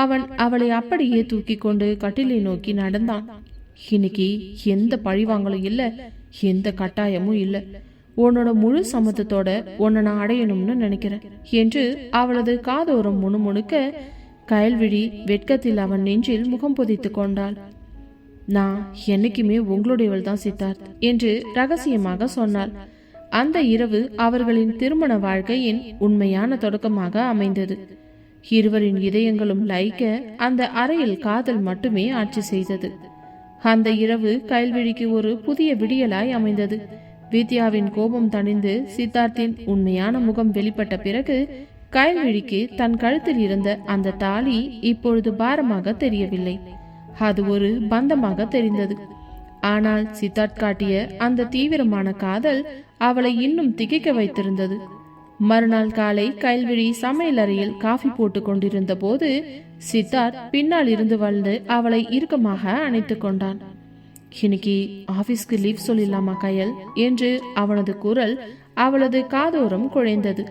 அவன் அவளை அப்படியே தூக்கி கொண்டு கட்டிலை நோக்கி நடந்தான். இன்னைக்கு எந்த பழிவாங்கலும் இல்ல, எந்த கட்டாயமும் இல்ல, உன்னோட முழு சம்மதத்தோட உன்னை நான் அடையணும்னு நினைக்கிறேன் என்று அவளது காதோரம் முணுமுணுக்க கயல்விழி வெட்கத்தில் அவன் நெஞ்சில் முகம் புதைத்து கொண்டாள். நான் என்னைக்குமே உங்களுடையவள் தான் சித்தார்த் என்று ரகசியமாக சொன்னாள். அந்த இரவு அவர்களின் திருமண வாழ்க்கையின் உண்மையான தொடக்கமாக அமைந்தது. இருவரின் இதயங்களும் லயிக்க அந்த அறையில் காதல் மட்டுமே ஆட்சி செய்தது. அந்த இரவு கயல்விழிக்கு ஒரு புதிய விடியலாய் அமைந்தது. வித்யாவின் கோபம் தணிந்து சித்தார்த்தின் உண்மையான முகம் வெளிப்பட்ட பிறகு கயல்விழிக்கு தன் கழுத்தில் இருந்த அந்த தாலி இப்பொழுது பாரமாக தெரியவில்லை, அது ஒரு பந்தமாக தெரிந்தது. ஆனால் சித்தார்த் காட்டிய அந்த தீவிரமான காதல் அவளை இன்னும் திகைக்க வைத்திருந்தது. மறுநாள் காலை கயல்விழி சமையல் அறையில் காஃபி போட்டு கொண்டிருந்த போது சித்தார்த் பின்னால் இருந்து வந்து அவளை இறுக்கமாக அணைத்து கொண்டான். இன்னைக்கு ஆபீஸ்க்கு லீவ் சொல்லிடலாமா கயல் என்று அவனது குரல் அவளது காதோரம் குழைந்தது.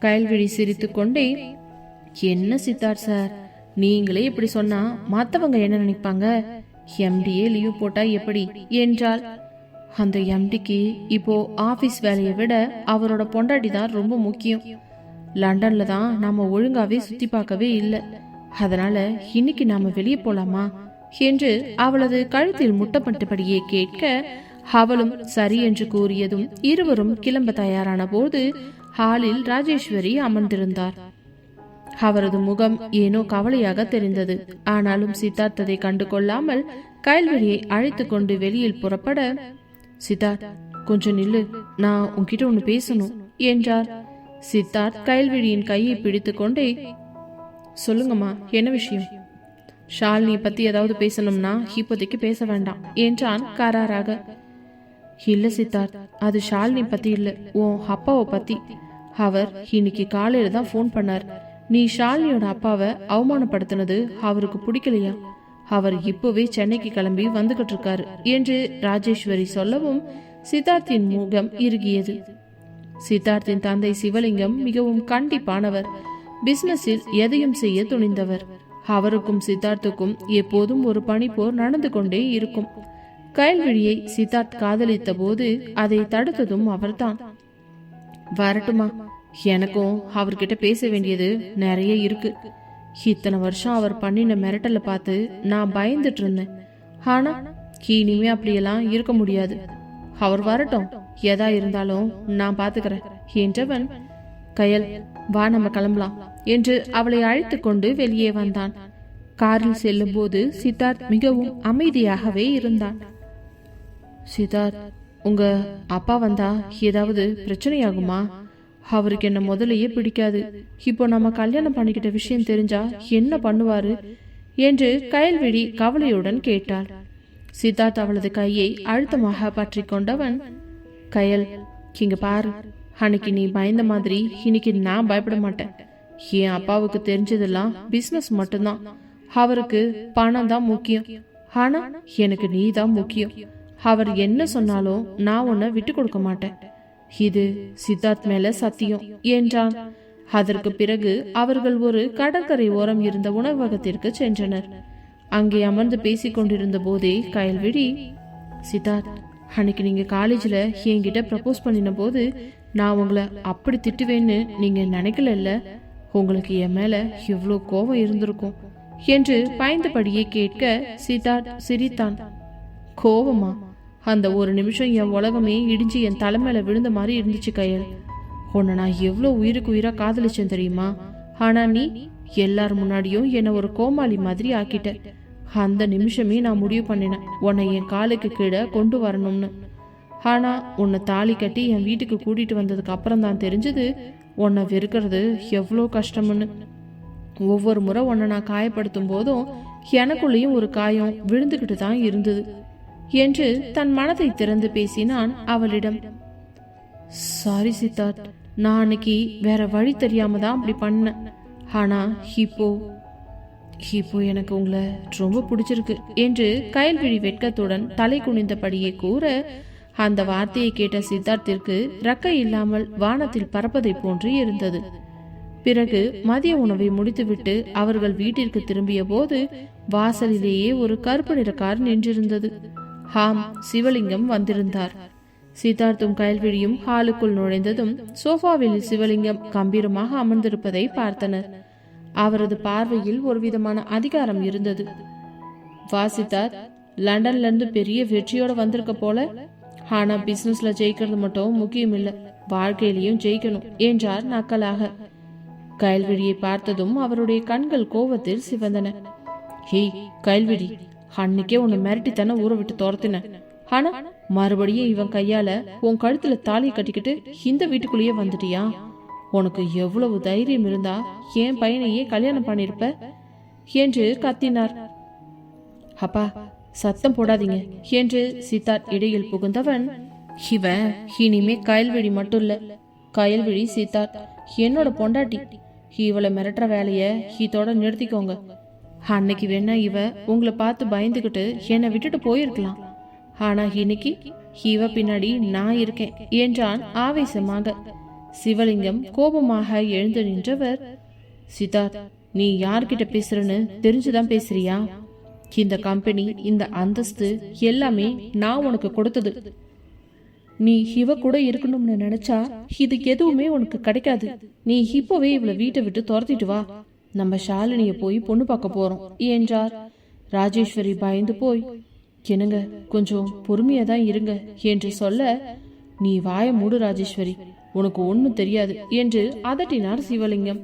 கயல்விழி சிரித்து கொண்டே, என்ன சித்தார்த் சார், நீங்களே இப்படி சொன்னா மத்தவங்க என்ன நினைப்பாங்க, எம்டியே லீவ் போட்டா எப்படி என்றால், அந்த எம்டிக்கு இப்போ ஆபீஸ் வேலையை விட அவரோட பொண்டாட்டி தான் ரொம்ப முக்கியம். லண்டன்ல தான் நாம ஒழுங்காவே சுத்தி பார்க்கவே இல்லை, அதனால இன்னைக்கு நாம வெளியே போலாமா என்று அவளது கழுத்தில் முட்டப்பட்டபடியே கேட்க அவளும் சரி என்று கூறியதும் இருவரும் கிளம்ப தயாரான போது ஹாலில் ராஜேஸ்வரி அமர்ந்திருந்தார். அவரது முகம் ஏனோ கவலையாக தெரிந்தது. ஆனாலும் சித்தார்த்ததை கண்டு கொள்ளாமல் கயல்விழியை அழைத்து கொண்டு வெளியில் புறப்பட, சித்தார்த் கொஞ்சம் நில்லு, நான் உன்கிட்ட ஒன்னு பேசணும் என்றார். சித்தார்த் கயல்விழியின் கையை பிடித்து கொண்டே, சொல்லுங்கம்மா, என்ன விஷயம்? ஷாலினி பத்தி ஏதாவது பேசணும்னா இப்போதைக்கு பேச வேண்டாம் என்றான் கராராக. இல்ல சித்தார்த், அது ஷாலினி பத்தி இல்ல, உன் அப்பாவை பத்தி. அவர் இன்னைக்கு காலையில தான் போன் பண்ணார். நீ ஷாலினியோட அப்பாவை அவமானப்படுத்தினது அவருக்கு பிடிக்கலையா? அவர் இப்பவே சென்னைக்கு கிளம்பி வந்துகிட்டு இருக்காரு என்று ராஜேஸ்வரி சொல்லவும் சித்தார்த்தின் முகம் இறுகியது. சித்தார்த்தின் தந்தை சிவலிங்கம் மிகவும் கண்டிப்பானவர். பிசினஸில் எதையும் செய்ய துணிந்தவர். அவருக்கும் சித்தார்த்துக்கும் எப்போதும் ஒரு பனிப்போர் நடந்து கொண்டே இருக்கும். கயல்விழியை சித்தார்த் காதலித்த போது அதை தடுத்ததும் அவர்தான். வரட்டுமா, எனக்கும் அவர்கிட்ட பேச வேண்டியது நிறைய இருக்கு இத்தனை வருஷம் அவர் பண்ணின மிரட்டலை பார்த்து நான் பயந்துட்டு இருந்தேன். ஆனா இனிமே அப்படியெல்லாம் இருக்க முடியாது. அவர் வரட்டும், எதா இருந்தாலும் நான் பாத்துக்கிறேன் என்றவன், கயல் வா நம்ம கிளம்பலாம் என்று அவளை அழைத்து கொண்டு வெளியே வந்தான். காரில் செல்லும் போது சித்தார்த் மிகவும் அமைதியாகவே இருந்தான். சித்தார்த், உங்க அப்பா வந்தா ஏதாவது பிரச்சனையாகுமா? அவருக்கு என்ன முதலையே பிடிக்காது. இப்போ நம்ம கல்யாணம் பண்ணிக்கிட்ட விஷயம் தெரிஞ்சா என்ன பண்ணுவாரு என்று கயல்விழி கவலையுடன் கேட்டாள். சித்தார்த் அவளது கையை அழுத்தமாக பற்றி கொண்டவன், கயல் இங்க பாரு, அன்னைக்கு நீ பயந்த மாதிரி இன்னைக்கு நான் பயப்பட மாட்டேன். என் அப்பாவுக்கு தெரிஞ்சதெல்லாம் பிசினஸ் மட்டும்தான். அவருக்கு பணம் தான் முக்கியம். ஆனா எனக்கு நீ தான் முக்கியம். அவர் என்ன சொன்னாலும் நான் உன்னை விட்டு கொடுக்க மாட்டேன். இது சித்தார்த் மேல சத்தியம் என்றான். அதற்கு பிறகு அவர்கள் ஒரு கடற்கரை ஓரம் இருந்த உணவகத்திற்கு சென்றனர். அங்கே அமர்ந்து பேசிக் கொண்டிருந்த போதே கயல்விழி, சித்தார்த், அன்னைக்கு நீங்க காலேஜ்ல என்கிட்ட ப்ரப்போஸ் பண்ணின போது நான் உங்களை அப்படி திட்டுவேன்னு நீங்க நினைக்கல. உங்களுக்கு என் மேல இவ்வளோ கோபம் இருந்திருக்கும் என்று பயந்தபடியே கேட்க சித்தார்த் சிரித்தான். கோபமா? அந்த ஒரு நிமிஷம் என் உலகமே இடிஞ்சு என் தலைமையில விழுந்த மாதிரி இருந்துச்சு கயல். உன்னை நான் எவ்வளோ உயிருக்கு உயிரா காதலிச்சேன் தெரியுமா? ஆனா நீ எல்லார் முன்னாடியும் என்னை ஒரு கோமாளி மாதிரி ஆக்கிட்ட. அந்த நிமிஷமே நான் முடிவு பண்ணினேன் உன்னை என் காலுக்கு கீழே கொண்டு வரணும்னு. ஆனா உன்னை தாலி கட்டி என் வீட்டுக்கு கூட்டிட்டு வந்ததுக்கு அப்புறம் தான் தெரிஞ்சது உன்னை வெறுக்கிறது எவ்வளோ கஷ்டம்னு. ஒவ்வொரு முறை உன்னை நான் காயப்படுத்தும் போதும் எனக்குள்ளேயும் ஒரு காயம் விழுந்துகிட்டு தான் இருந்தது என்று தன் மனதை திறந்து பேசினான் அவளிடம். சாரி சித்தார்த், நான் அன்னைக்கு வேற வழி தெரியாம தான் அப்படி பண்ணேன். ஆனா இப்போ எனக்கு உங்களை ரொம்ப பிடிச்சிருக்கு என்று கயல்விழி வெட்கத்துடன் தலை குனிந்தபடியே கூற, அந்த வார்த்தையை கேட்ட சித்தார்த்திற்கு ரக்கை இல்லாமல் வானத்தில் பறப்பதை போன்று இருந்தது. பிறகு மதிய உணவை முடித்துவிட்டு அவர்கள் வீட்டிற்கு திரும்பிய போது வாசலிலேயே ஒரு கருப்பு நிற கார் நின்றிருந்தது. ஹாம், சிவலிங்கம் வந்திருந்தார். சித்தார்த்தும் கயல்விழியும் ஹாலுக்குள் நுழைந்ததும் சோஃபாவில் சிவலிங்கம் கம்பீரமாக அமர்ந்திருப்பதை பார்த்தனர். அவரது பார்வையில் ஒரு விதமான அதிகாரம் இருந்தது. வா சித்தார்த், லண்டன்ல இருந்து பெரிய வெற்றியோட வந்திருக்க போல. ஆனா பிசினஸ்ல ஜெயிக்கிறது மட்டும் முக்கியம் இல்ல, வாழ்க்கையிலையும் ஜெயிக்கணும் என்றார் நக்கலாக. கயல்விழியை பார்த்ததும் அவருடைய கண்கள் கோபத்தில் சிவந்தன. ஹே கயல்விழி, அன்னைக்கே உன்னை மிரட்டித்தானே ஊரை விட்டு துரத்தின. ஆனா மறுபடியும் இவன் கையால உன் கழுத்துல தாலியை கட்டிக்கிட்டு இந்த வீட்டுக்குள்ளேயே வந்துட்டியா? உனக்கு எவ்வளவு தைரியம் இருந்தா என் பையனையே கல்யாணம் பண்ணிருப்ப என்று கத்தினார். அப்பா சத்தம் போடாதீங்க என்று சித்தார்த் இடையில் புகுந்தவன், இவன் இனிமே கயல்விழி மட்டும் இல்ல, கயல்விழி சித்தார்த் என்னோட பொண்டாட்டி. இவளை மிரட்டுற வேலைய இதோட நிறுத்திக்கோங்க. அன்னைக்கு வேணா இவ உங்களை பார்த்து பயந்துகிட்டு என்னை விட்டுட்டு போயிருக்கலாம். ஆனா இன்னைக்கு இவ பின்னாடி நான் இருக்கேன் என்றான் ஆவேசமாக. சிவலிங்கம் கோபமாக எழுந்து நின்றவர், சித்தார்த், நீ யார்கிட்ட பேசுறன்னு தெரிஞ்சுதான் பேசுறியா? இந்த கம்பெனி, இந்த அந்தஸ்து எல்லாமே நான் உனக்கு கொடுத்தது. நீ இவ கூட இருக்கணும்னு நினைச்சா இது எதுவுமே உனக்கு கிடைக்காது. நீ இப்பவே இவளை வீட்டை விட்டு துரத்திட்டு வா, நம்ம ஷாலினிய போய் பொண்ணு பார்க்க போறோம் என்றார். ராஜேஸ்வரி பயந்து போய், என்னங்க கொஞ்சம் பொறுமையா தான் இருங்க என்று சொல்ல, நீ வாய மூடு ராஜேஸ்வரி, உனக்கு ஒன்னும் தெரியாது என்று அதட்டினார் சிவலிங்கம்.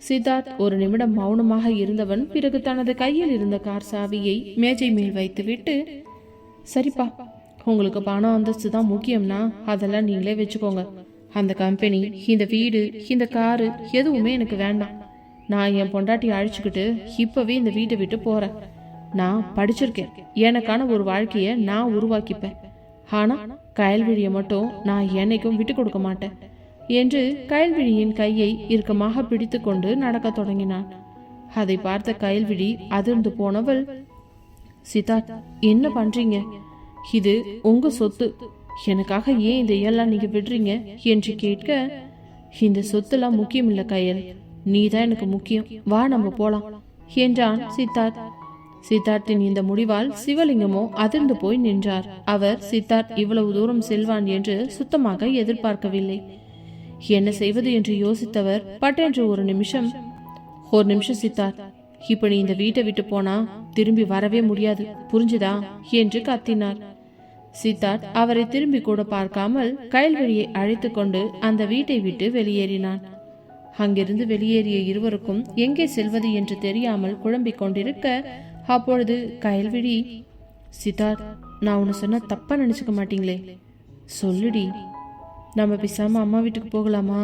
சித்தார்த் ஒரு நிமிடம் மௌனமாக இருந்தவன் பிறகு தனது கையில் இருந்த கார் சாவியை மேஜை மேல் வைத்துவிட்டு, சரிப்பா, உங்களுக்கு பணம் அந்தஸ்து தான் முக்கியம்னா அதெல்லாம் நீங்களே வச்சுக்கோங்க. அந்த கம்பெனி, இந்த வீடு, இந்த காரு எதுவுமே எனக்கு வேண்டாம். நான் என் பொண்டாட்டி அழைச்சிக்கிட்டு இப்பவே இந்த வீட்டை விட்டு போறேன். நான் படிச்சிருக்கேன், எனக்கான ஒரு வாழ்க்கைய நான் உருவாக்கிப்பேன். ஆனா கயல்விழியை மட்டும் நான் என்னைக்கும் விட்டு கொடுக்க மாட்டேன் என்று கயல்விழியின் கையை இறுக்கமாக பிடித்து கொண்டு நடக்க தொடங்கினான். அதை பார்த்த கயல்விழி அதிர்ந்து போனவள், சித்தார்த் என்ன பண்றீங்க? இது உங்க சொத்து, எனக்காக ஏன் இதையெல்லாம் நீங்க விடுறீங்க என்று கேட்க, இந்த சொத்துலாம் முக்கியம் இல்ல கயல், நீதான் எனக்கு முக்கியம், வா நம்ம போலாம் என்றான் சித்தார்த். சித்தார்த்தின் இந்த முடிவால் சிவலிங்கமோ அதிர்ந்து போய் நின்றார். அவர் சித்தார்த் இவ்வளவு தூரம் செல்வான் என்று சுத்தமாக எதிர்பார்க்கவில்லை. என்ன செய்வது என்று யோசித்தவர் பட்டென்று ஒரு நிமிஷம், ஒரு நிமிஷம் சித்தார்த், இப்ப நீ இந்த வீட்டை விட்டு போனா திரும்பி வரவே முடியாது, புரிஞ்சுதா என்று கத்தினார். சித்தார்த் அவரை திரும்பி கூட பார்க்காமல் கயல்விழியை அழைத்து கொண்டு அந்த வீட்டை விட்டு வெளியேறினான். அங்கிருந்து வெளியேறிய இருவருக்கும் எங்கே செல்வது என்று தெரியாமல் குழம்பிக் கொண்டிருக்க, அப்பொழுது கயல்விழி, சித்தார்த், நான் உன்னை சொன்னா தப்பா நினைச்சுக்க மாட்டீங்களே, சொல்லுடி. நம்ம பேசாம அம்மா வீட்டுக்கு போகலாமா?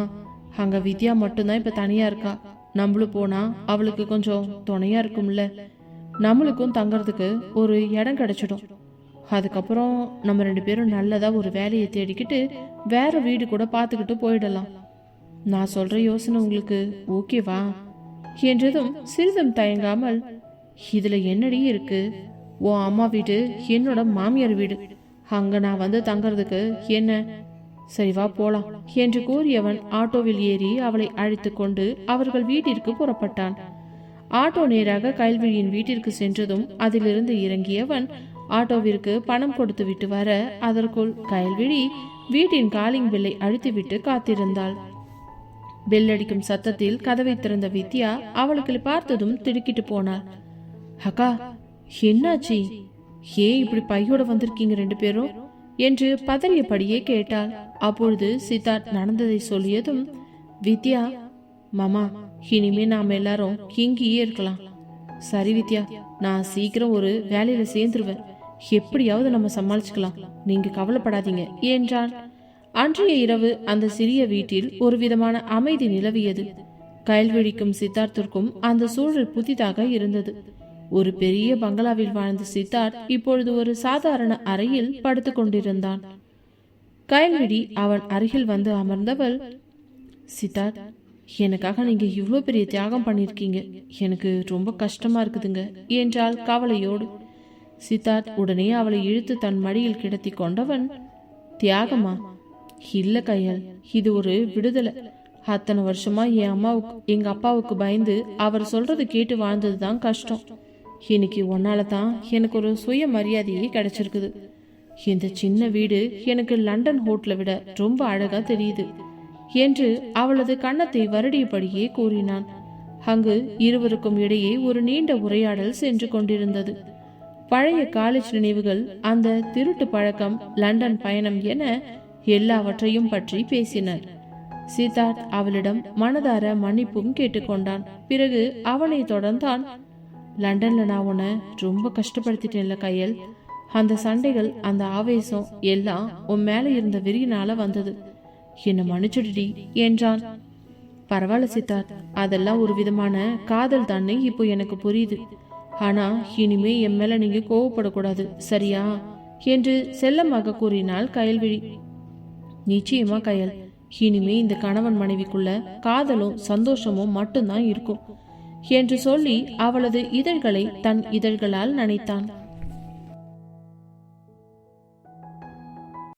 அங்க வித்யா மட்டும்தான் இப்ப தனியா இருக்கா. நம்மளும் போனா அவளுக்கு கொஞ்சம் துணையா இருக்கும்ல. நம்மளுக்கும் தங்கறதுக்கு ஒரு இடம் கிடைச்சிடும். அதுக்கப்புறம் நம்ம 2 பேரும் நல்லதா ஒரு வேலையை தேடிக்கிட்டு வேற வீடு கூட பார்த்துக்கிட்டு போயிடலாம். நான் சொல்ற யோசனை உங்களுக்கு ஓகேவா என்றதும் சிறிதும் தயங்காமல், இதுல என்னடி இருக்கு? உன் அம்மா வீடு என்னோட மாமியார் வீடு, அங்க நான் வந்து தங்கறதுக்கு என்ன? சரி வா போலாம் என்று கூறியவன் ஆட்டோவில் ஏறி அவளை அழைத்து கொண்டு அவர்கள் வீட்டிற்கு புறப்பட்டான். ஆட்டோ நேராக கயல்விழியின் வீட்டிற்கு சென்றதும் அதிலிருந்து இறங்கியவன் ஆட்டோவிற்கு பணம் கொடுத்து விட்டு வர, அதற்குள் கயல்விழி வீட்டின் காலிங் பெல்லை அழுத்திவிட்டு காத்திருந்தாள். பெல் அடிக்கும் சத்தத்தில் கதவை திறந்த வித்யா அவளுக்கு பார்த்ததும் திடுக்கிட்டு போனாள். அக்கா, என்னாச்சு? ஏன் இப்படி பையோட வந்திருக்கீங்க 2 பேரும் என்று பதறியபடியே கேட்டாள். அப்பொழுது சித்தார்த் நடந்ததை சொல்லியதும், வித்யா, மாமா, இனிமே நாம எல்லாரும் இங்கேயே இருக்கலாம். சரி வித்யா, நான் சீக்கிரம் ஒரு வேலையில சேர்ந்துருவேன், எப்படியாவது நம்ம சமாளிச்சுக்கலாம், நீங்க கவலைப்படாதீங்க என்றான். அன்றைய இரவு அந்த சிறிய வீட்டில் ஒரு விதமான அமைதி நிலவியது. கயல்விழிக்கும் சித்தார்த்திற்கும் அந்த சூழல் புதிதாக இருந்தது. ஒரு பெரிய பங்களாவில் வாழ்ந்த சித்தார்த் இப்பொழுது ஒரு சாதாரண அறையில் படுத்து கொண்டிருந்தான். கயல்விழி அவன் அருகில் வந்து அமர்ந்தவள், சித்தார்த், எனக்காக நீங்க இவ்வளோ பெரிய தியாகம் பண்ணிருக்கீங்க, எனக்கு ரொம்ப கஷ்டமா இருக்குதுங்க என்றாள் கவலையோடு. சித்தார்த் உடனே அவளை இழுத்து தன் மடியில் கிடத்தி கொண்டவன், தியாகமா? இல்ல கயல், இது ஒரு விடுதலை. அத்தனை வருஷமா எங்க அப்பாவுக்கு பயந்து அவர் சொல்றது கேட்டு வாழ்ந்ததுதான் கஷ்டம். இன்னைக்கு உன்னால தான் எனக்கு ஒரு சுய மரியாதையே கிடைச்சிருக்குது. இந்த சின்ன வீடு எனக்கு லண்டன் ஹோட்டலை விட ரொம்ப அழகா தெரியுது என்று அவளது கன்னத்தை வருடியபடியே கூறினான். அங்கு இருவருக்கும் இடையே ஒரு நீண்ட உரையாடல் சென்று கொண்டிருந்தது. பழைய காலேஜ் நினைவுகள், அந்த திருட்டு பழக்கம், லண்டன் பயணம் என எல்லாவற்றையும் பற்றி பேசினர். சித்தார்த் அவளிடம் மனதார மன்னிப்பும் கேட்டுக்கொண்டான். பிறகு அவனை தொடர்ந்தான், லண்டன்ல நான் உன்னை ரொம்ப கஷ்டப்படுத்திட்டேன்ல கயல். அந்த சண்டைகள், அந்த ஆவேசம் எல்லாம் உன் மேல இருந்த வெறியினால வந்தது. என்ன மன்னிச்சுடி என்றான். பரவாயில்ல சித்தார்த், அதெல்லாம் ஒரு விதமான காதல் தானே, இப்போ எனக்கு புரியுது. ஆனா இனிமே என் மேல நீங்க கோவப்படக்கூடாது, சரியா என்று செல்லமாக கூறினாள் கயல்விழி. நிச்சயமா கயல், இனிமே இந்த கணவன் மனைவிக்குள்ள காதலும் சந்தோஷமும் மட்டும்தான் இருக்கும் என்று சொல்லி அவளது இதழ்களை தன் இதழ்களால் நனைத்தான்.